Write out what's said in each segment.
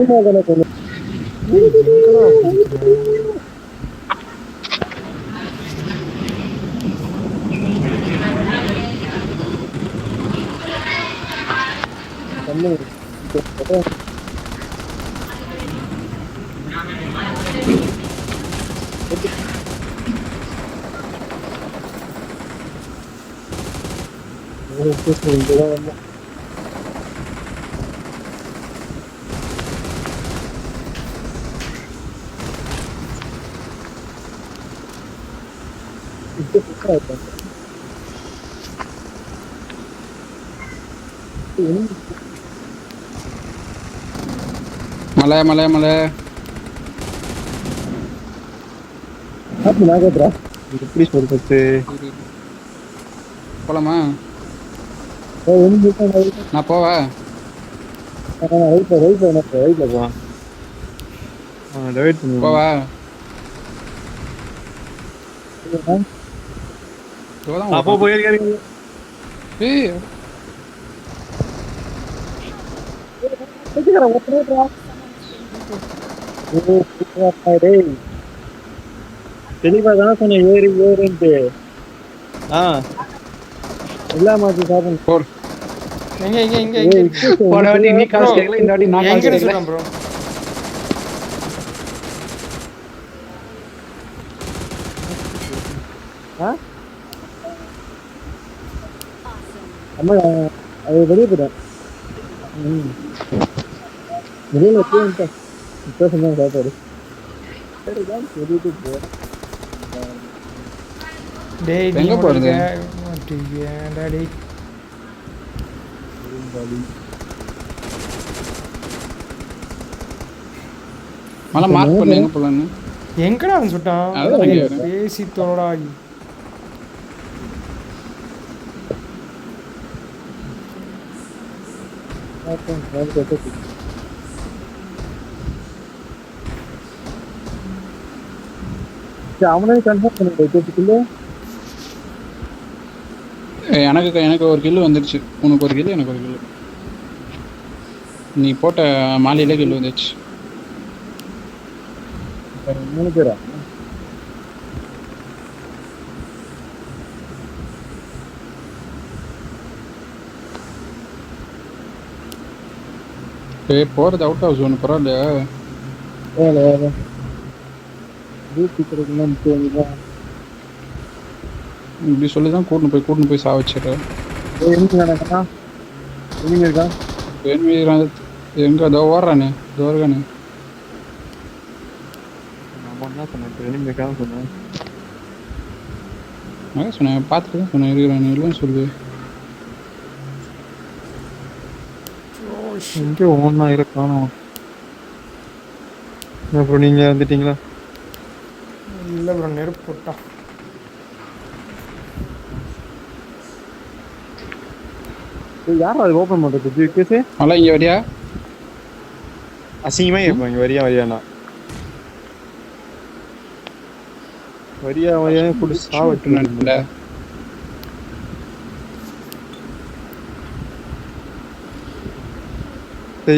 ஏய் எங்கடா குதிக்கிற? மலை மலை மலை எப்படி சொல்றது? போலாமா? நான் போவா? போவா? அப்போ போயிருக்காரு. ஏய் தெளிவா தான் சொன்னேன் ஏறி ஏறுன்ட்டு. எல்லாமாச்சு சாப்பிடும். போர் எங்க எங்க எங்க எங்க போன வாட்டி நீ காசு கேட்கல, இந்த வாட்டி நான் காசு எங்க கேட்கல. சொல்றேன் ப்ரோ. அம்மா அது வெளியே போயிட்டேன். வெளியில இப்போ சொன்ன சாப்பாடு சொல்லிட்டு போ. டேய் நீ எங்க போறது? மாட்டீங்கடா டேய். மலை மார்க் பண்ணு எங்க போலான்னு. எங்கடா அவன் சுட்டான்? அதான் டேய், இங்க வரேன். பேசி தோடா. அவனே கன்ஃபார்ம் பண்ணுங்க. எனக்கு ஒரு கில்லு வந்துருச்சு. உனக்கு ஒரு கில்லு, எனக்கு ஒரு கில்லு. நீ போட்ட மாலையில கில்லு வந்துச்சு. 3 பேரா? ஏய் போறது அவுட் ஆஃப் ஜோன் பரவாயில்லையா? இப்படி சொல்லி தான் கூட்டின்னு போய் சா வச்சிடுறேன். எங்க அதோ ஓடுறானே, இதோ இருக்கானே. நான் சொன்னேன் பார்த்துட்டு தான் சொன்னேன் இருக்கிறானே, இல்லைன்னு சொல்லு. எங்கே ஒன்றா காணும். அப்புறம் நீங்க வந்துட்டீங்களா? இல்லை ப்ரோ, நெருப்பு போட்டான். யாரும் அது ஓப்பன் பண்ணுறது கேஸு? மலை இங்கே வரியா? அசிங்கமாக இருப்போம் இங்கே வரியாண்ணா. வரியா கூட சாவட்டு.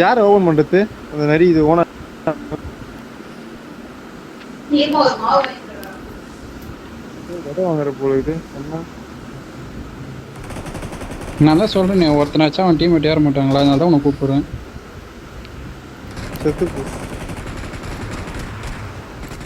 யார் ஓபன் பண்றது? அந்த நரி இது ஓனர் வாங்குற போல இது. நான் தான் சொல்றேன், ஒருத்தனாச்சும் அவன் டீம் ஏற மாட்டாங்களா, அதனால தான் உன்னை கூப்பிடுறேன். செத்து போ.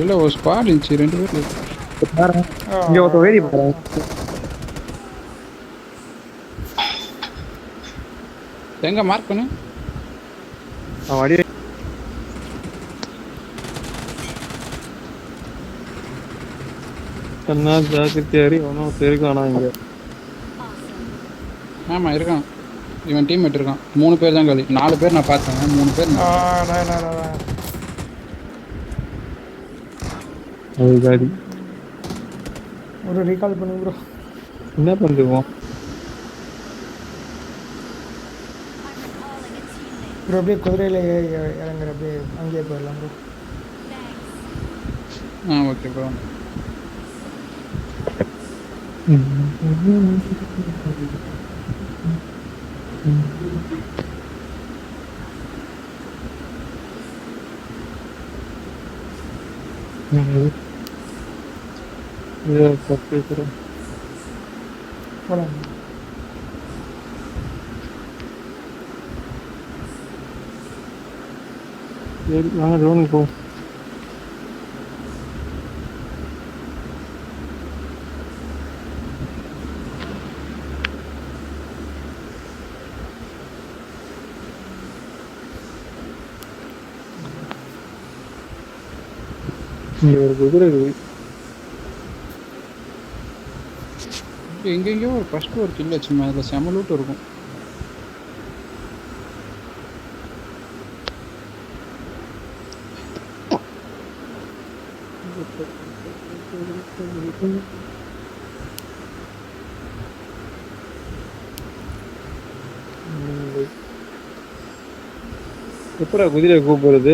இல்லை ஒரு ஸ்குவாட் இருந்துச்சு 2 பேர். இங்க ஒருத்தன் வேடி போறான். எங்க மார்க் பண்ணு. அவன் அடி கண்ணா ஜாக்கிரதையாரி ஒன்றும் தெரிக்கானா இங்க. ஆமாம் இருக்கான், இவன் டீம்மேட் இருக்கான். 3 பேர் தான் காலி. 4 பேர் நான் பார்த்தேன், 3 பேர் காடி. ஒரு ரீகால் பண்ணு ப்ரோ. என்ன பண்ணுவோம் ப்ரோ? அப்படியே குதிரையில் இறங்குற, அப்படியே அங்கேயே போயிடலாம் ப்ரோ. Okay bro. இது பத்து ப்ரோ. போலாம். சரி வாங்க ட்ரோனுக்கு போ. இங்க ஒரு குதிரை இருக்கு. எங்கெங்கயோ ஒரு ஃபர்ஸ்ட் ஒரு கில் வச்சுமா, அதில் செம லூட் இருக்கும். எப்படா குதிரை கூப்பிடுறது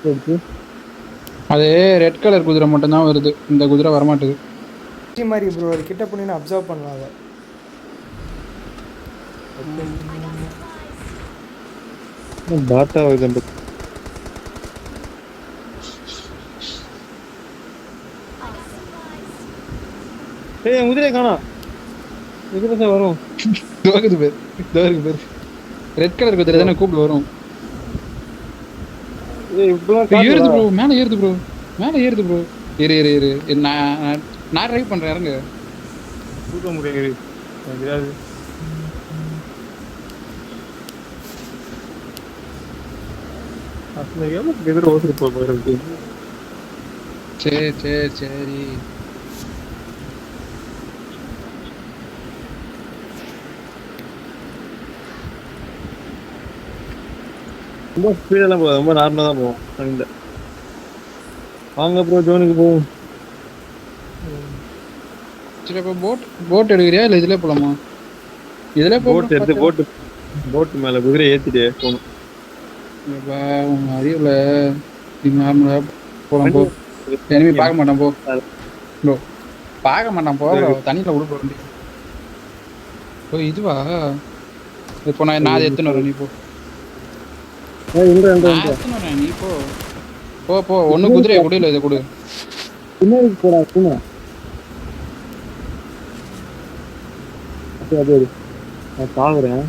எடுத்து? அது ரெட் கலர் குதிரை மட்டும்தான் வருது, இந்த குதிரை வரமாட்டுது. இதே மாதிரி ப்ரோ அது கிட்ட போனீங்கன்னா அப்சர்வ் பண்ணலாம் அதை. டாட்டா வருது. ஏய் குதிரை காணோம். குதிரை தான் வரும். தோகுது பேர், தோருக்கு பேர் ரெட் கலர் குதிரை தானே கூப்பிட்டு வரும். ஏய் இப்பலாம் ஏறுது காட்டுடா. ப்ரோ, மேலே ஏறுது ப்ரோ, மேலே ஏறுது ப்ரோ. இரு இரு இரு, நான் ட்ரைவ் பண்ணுறேன், இறங்க. தூக்க முடியாது. தெரியாது. அசல எவ்வளோ குதிரை ஓசிட்டு போயிருக்கு. சரி சரி சரி. ரொம்ப ஸ்பீடெல்லாம் போகாது, ரொம்ப நார்மலாக தான் போவோம். இந்த வாங்க ப்ரோ ஜோனுக்கு போவோம். சரி இப்போ போட் எடுக்கிறியா இல்லை இதில் போகலாமா? இதில் போட் எடுத்து போட்டு மேலே குதிரை ஏற்றிட்டு போகணும். இப்போ உங்க அறிவில் இது நார்மலாக போகலாம். போ, எனிமே பார்க்க மாட்டான். போ ப்ரோ, பார்க்க மாட்டான். போ ப்ரோ, தண்ணியில் விட போகிறேன். ஓ இதுவா? இப்போ நான் அதை எடுத்துன்னு வரேன், நீ போ. நான் எடுத்துன்னு வரேன், நீ போ. போ போ, ஒன்று குதிரையை கொடு, இல்லை இதை கொடு. பின்னாடி போடா சும்மா. அது நான் பாக்குறேன்.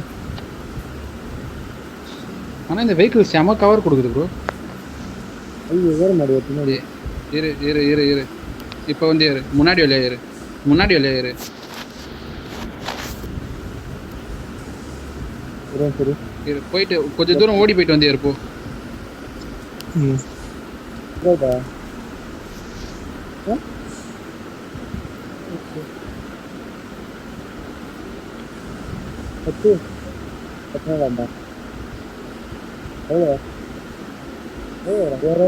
ஆனால் இந்த வெஹிக்கிள் செம கவர் கொடுக்குது ப்ரோ. ஐயோ வேற மாடியா பின்னாடி. இரு இரு இரு இரு, இப்போ வந்து ஏறு, முன்னாடி வழியா ஏறு, முன்னாடி வழியா ஏறு. சரி இரு, போயிட்டு கொஞ்சம் தூரம் ஓடி போயிட்டு வந்து ஏறு. போ. போடா. பத்து பத்து வேண்டாம். எவ்வளோ வேற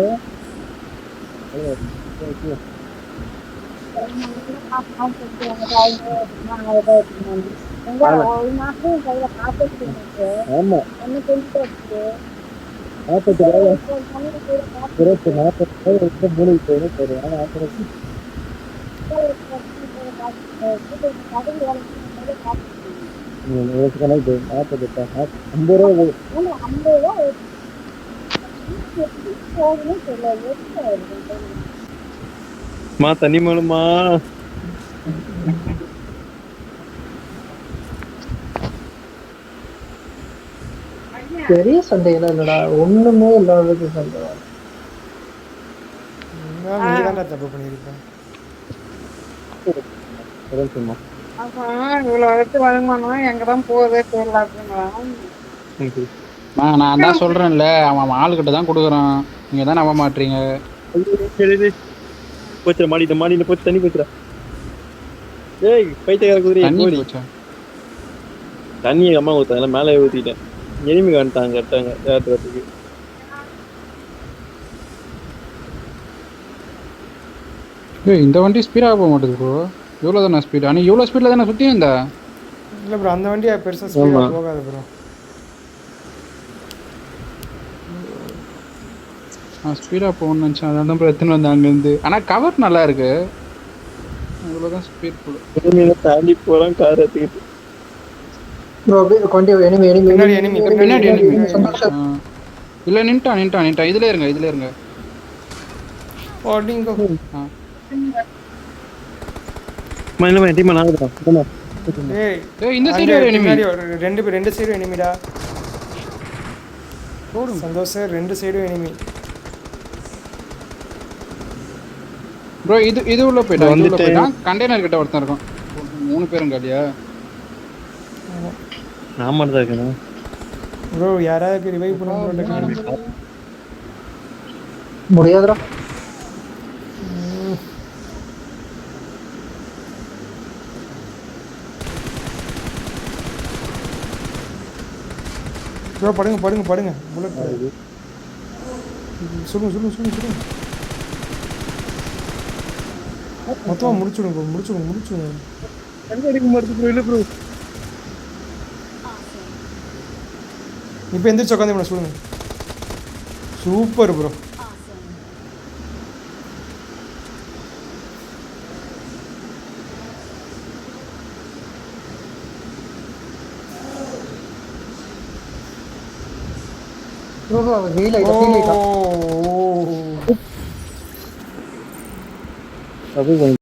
ஆமா 40 மூலிகை போயிடும். ஆனால் கணக்கு 48 50 ரூபா. மா தண்ணி மேலுமா. பெரிய சண்டையெல்லாம் இல்லடா, ஒண்ணுமே இல்லாதது சண்டை. நீ தானே தப்பு பண்ணியிருப்பேன். இவ்வளவு எடுத்து வருமானம் எங்கதான் போகுதே தெரியல அப்படின்னு. நான் தான் சொல்றேன்ல, அவன் ஆளுகிட்ட தான் கொடுக்குறான், நீங்க தான் நம்ப மாட்டீங்க. போச்சுடா மாடியில போச்சு, தண்ணி போச்சுடா. ஏய் பைத்தியக்கார குதிரை தண்ணி போச்சா? தண்ணியை அம்மா ஊத்தாங்க, மேலே ஊத்திட்டேன். எனிமி காண்டாங்க கட்டாங்க ஏற்றுறதுக்கு. இந்த வண்டி ஸ்பீடாக போக மாட்டேது ப்ரோ. எவ்வளோ தானே ஸ்பீடு? ஆனால் இவ்வளோ ஸ்பீடில் தானே சுற்றி இருந்தா? இல்லை ப்ரோ, அந்த வண்டி பெருசாக ஸ்பீடாக போகாது ப்ரோ. ஸ்பீடாக போகணும்னு நினச்சேன், அதான் தான் ப்ரோ எடுத்துன்னு வந்தேன் அங்கேருந்து. ஆனால் கவர் நல்லா இருக்கு. இவ்வளோதான் ஸ்பீட் போல. தாண்டி போகிறான் கார் எடுத்துக்கிட்டு. பின்னாடி இல்லை, நின்ட்டான். இதில் இருங்க, இதில் இருங்க. ஓடிங்கோ. இல்ல டீம் நான் ஆகுறேன். ஏய் ஏய் இந்த சைடு அங்க ஒரு enemy. பின்னாடி ரெண்டு சைடும் எனிமிடா. சந்தோஷ் ரெண்டு சைடும் எனிமி. ப்ரோ இது உள்ள போய்டா. இது உள்ள வந்துட்டேன். போய்டா. கண்டெய்னர் கிட்ட ஒருத்தன் இருக்கான். 3 பேரும் காலியா? நான் மட்டும் தான் இருக்கேன். ப்ரோ யாராவது ரிவைவ் பண்ணுங்க. முடியாதுடா. ப்ரோ படுங்க புல்லட் சொல்லுங்க. மொத்தமா முடிச்சுடுங்க. எங்க அடிக்க மாட்டேங்குது ப்ரோ. இல்ல ப்ரோ. இப்போ எந்திரிச்சு உட்காந்து சொல்லுங்க. Super bro. ப்ரோ ஹீல் ஆயிட்டா. அது